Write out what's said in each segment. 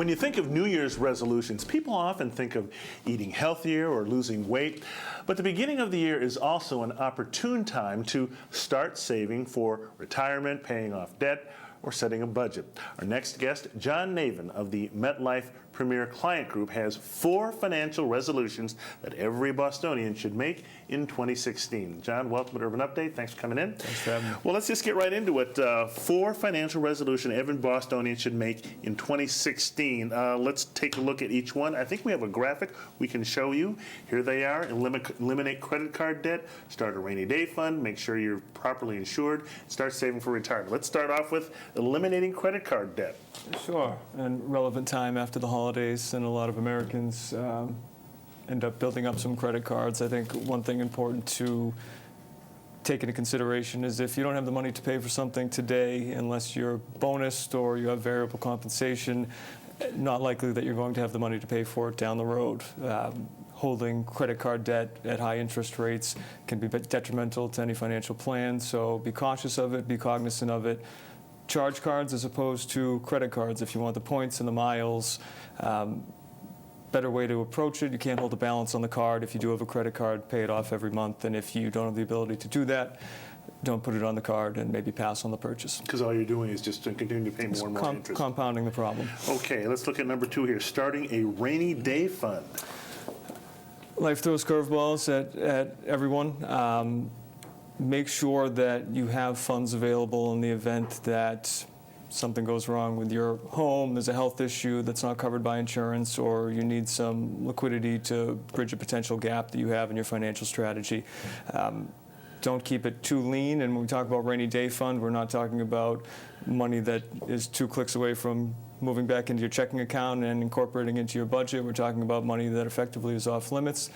When you think of New Year's resolutions, people often think of eating healthier or losing weight, but the beginning of the year is also an opportune time to start saving for retirement, paying off debt, or setting a budget. Our next guest, John Navien of the MetLife Premier Client Group, has 4 financial resolutions that every Bostonian should make in 2016. John, welcome to Urban Update. Thanks for coming in. Thanks for having me. Well, let's just get right into it. 4 financial resolutions every Bostonian should make in 2016. Let's take a look at each one. I think we have a graphic we can show you. Here they are. Eliminate credit card debt, start a rainy day fund, make sure you're properly insured, start saving for retirement. Let's start off with eliminating credit card debt. Sure, and relevant time after the holidays, and a lot of Americans end up building up some credit cards. I think one thing important to take into consideration is if you don't have the money to pay for something today, unless you're bonused or you have variable compensation, not likely that you're going to have the money to pay for it down the road. Holding credit card debt at high interest rates can be detrimental to any financial plan, so be cautious of it, be cognizant of it. Charge cards as opposed to credit cards if you want the points and the miles. Better way to approach it. You can't hold a balance on the card. If you do have a credit card, pay it off every month, and if you don't have the ability to do that, don't put it on the card and maybe pass on the purchase. Because all you're doing is just continuing to pay more and more interest. Compounding the problem. Okay, let's look at number 2 here, starting a rainy day fund. Life throws curveballs at everyone. Make sure that you have funds available in the event that something goes wrong with your home, there's a health issue that's not covered by insurance, or you need some liquidity to bridge a potential gap that you have in your financial strategy. Don't keep it too lean, and when we talk about rainy day fund, we're not talking about money that is 2 clicks away from moving back into your checking account and incorporating into your budget. We're talking about money that effectively is off limits.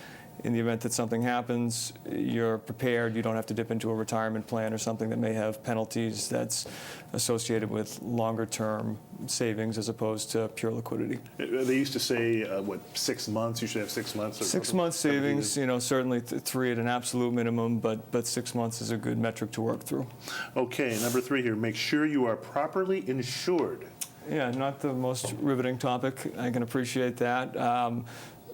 In the event that something happens, you're prepared. You don't have to dip into a retirement plan or something that may have penalties that's associated with longer-term savings as opposed to pure liquidity. They used to say, 6 months? You should have 6 months? Or 6 months savings, certainly 3 at an absolute minimum, but 6 months is a good metric to work through. Okay, number 3 here, make sure you are properly insured. Yeah, not the most riveting topic. I can appreciate that.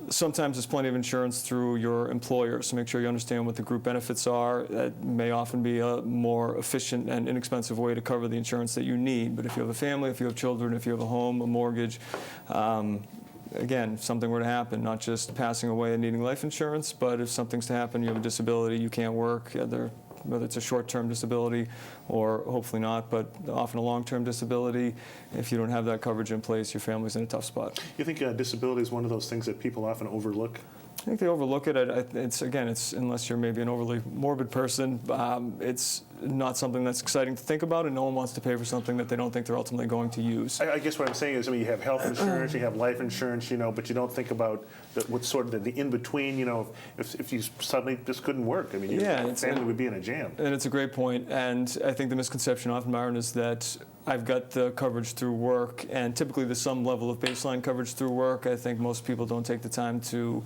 Sometimes there's plenty of insurance through your employer, so make sure you understand what the group benefits are. That may often be a more efficient and inexpensive way to cover the insurance that you need. But if you have a family, if you have children, if you have a home, a mortgage, again, if something were to happen, not just passing away and needing life insurance, but if something's to happen, you have a disability, you can't work, whether it's a short-term disability or hopefully not, but often a long-term disability. If you don't have that coverage in place, your family's in a tough spot. You think disability is one of those things that people often overlook? I think they overlook it. It's unless you're maybe an overly morbid person, it's not something that's exciting to think about, and no one wants to pay for something that they don't think they're ultimately going to use. I guess what I'm saying is, you have health insurance, you have life insurance, but you don't think about what's sort of the in-between, if you suddenly just couldn't work. Your family would be in a jam. And it's a great point, and I think the misconception often, Myron, is that I've got the coverage through work, and typically there's some level of baseline coverage through work. I think most people don't take the time to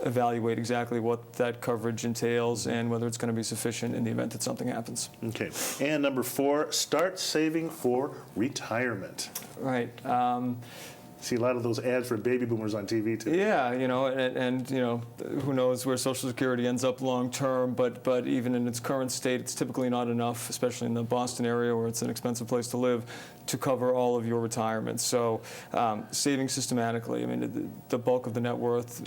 evaluate exactly what that coverage entails and whether it's going to be sufficient in the event that something happens. Okay. And number 4, start saving for retirement. Right. See a lot of those ads for baby boomers on TV too. Yeah, and who knows where Social Security ends up long term, but even in its current state, it's typically not enough, especially in the Boston area where it's an expensive place to live, to cover all of your retirement. So saving systematically, the bulk of the net worth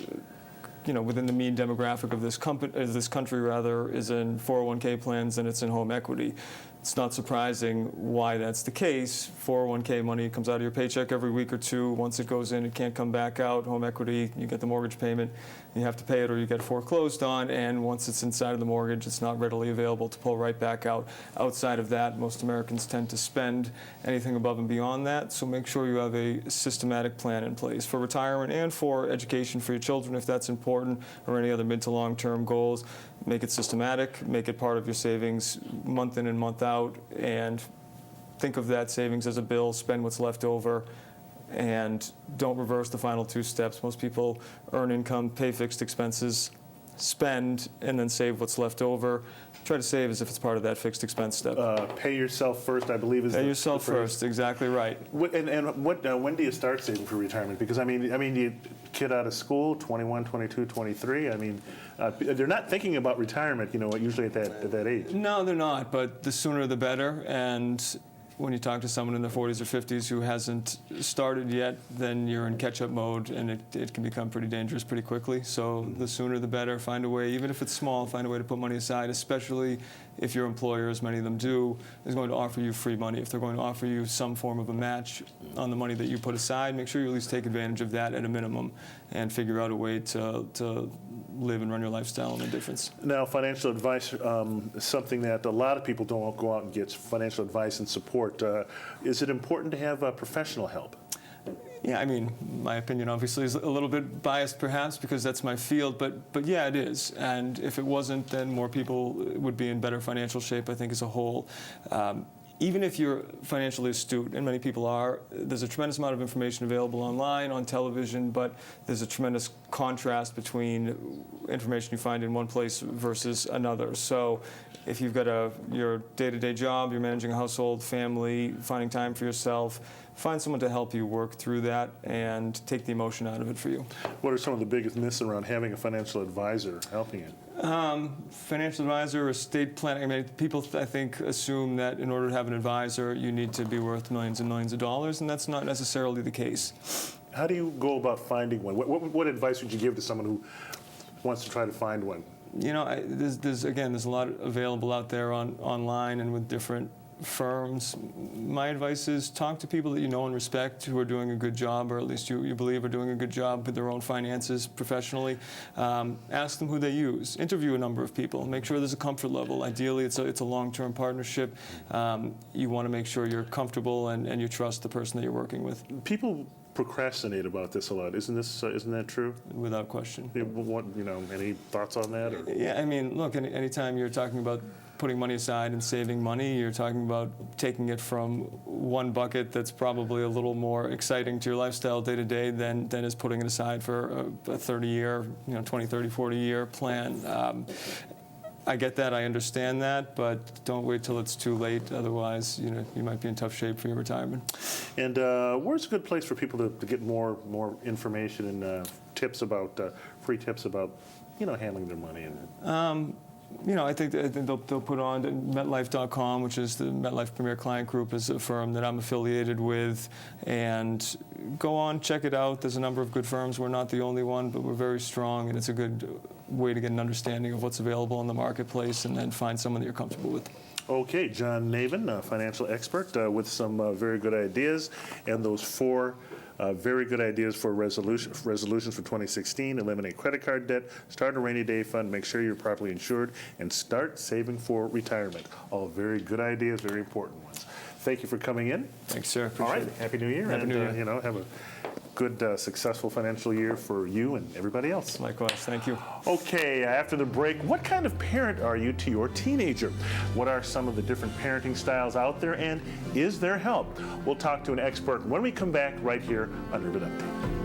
within the mean demographic of this country is in 401k plans, and it's in home equity. It's not surprising why that's the case. 401k money comes out of your paycheck every week or two. Once it goes in, it can't come back out. Home equity, you get the mortgage payment, you have to pay it or you get foreclosed on, and once it's inside of the mortgage, it's not readily available to pull right back out. Outside of that, most Americans tend to spend anything above and beyond that, so make sure you have a systematic plan in place for retirement and for education for your children if that's important, or any other mid to long-term goals. Make it systematic, make it part of your savings month in and month out, and think of that savings as a bill, spend what's left over, and don't reverse the final 2 steps. Most people earn income, pay fixed expenses, spend, and then save what's left over. Try to save as if it's part of that fixed expense step. Pay yourself first, I believe, is Pay the yourself phrase. first, exactly right. When do you start saving for retirement? Because you kid out of school, 21, 22, 23. They're not thinking about retirement. Usually at that age. No, they're not. But the sooner the better. And when you talk to someone in their 40s or 50s who hasn't started yet, then you're in catch-up mode, and it can become pretty dangerous pretty quickly. So the sooner the better. Find a way, even if it's small, find a way to put money aside, especially if your employer, as many of them do, is going to offer you free money. If they're going to offer you some form of a match on the money that you put aside, make sure you at least take advantage of that at a minimum and figure out a way to live and run your lifestyle in a difference. Now, financial advice is something that a lot of people don't go out and get financial advice and support. Is it important to have professional help? Yeah, my opinion obviously is a little bit biased perhaps because that's my field, but yeah, it is. And if it wasn't, then more people would be in better financial shape, I think, as a whole. Even if you're financially astute, and many people are, there's a tremendous amount of information available online, on television, but there's a tremendous contrast between information you find in one place versus another. So if you've got your day-to-day job, you're managing a household, family, finding time for yourself, find someone to help you work through that and take the emotion out of it for you. What are some of the biggest myths around having a financial advisor helping you? Financial advisor, estate planning. People, I think, assume that in order to have an advisor, you need to be worth millions and millions of dollars, and that's not necessarily the case. How do you go about finding one? What advice would you give to someone who wants to try to find one? There's a lot available out there online and with different firms. My advice is talk to people that you know and respect who are doing a good job, or at least you believe are doing a good job with their own finances professionally. Ask them who they use. Interview a number of people. Make sure there's a comfort level. Ideally, it's a long-term partnership. You want to make sure you're comfortable and you trust the person that you're working with. People procrastinate about this a lot. Isn't that true? Without question. Any thoughts on that? Or? Yeah, look, anytime you're talking about putting money aside and saving money, you're talking about taking it from one bucket that's probably a little more exciting to your lifestyle day to day than is putting it aside for a 30-year, 20, 30, 40-year plan. I get that, I understand that, but don't wait till it's too late. Otherwise, you might be in tough shape for your retirement. And where's a good place for people to get more information and free tips about, handling their money? I think they'll put on MetLife.com, which is the MetLife Premier Client Group, is a firm that I'm affiliated with, and go on, check it out. There's a number of good firms. We're not the only one, but we're very strong, and it's a good way to get an understanding of what's available in the marketplace and then find someone that you're comfortable with. Okay, John Navien, a financial expert with some very good ideas, and those 4 very good ideas for resolutions for 2016. Eliminate credit card debt, start a rainy day fund, make sure you're properly insured, and start saving for retirement. All very good ideas, very important ones. Thank you for coming in. Thanks, sir. Appreciate All right, it. Happy New Year. Happy New Year. Have a good, successful financial year for you and everybody else. Likewise, thank you. Okay, after the break, what kind of parent are you to your teenager? What are some of the different parenting styles out there, and is there help? We'll talk to an expert when we come back right here on Urban Update.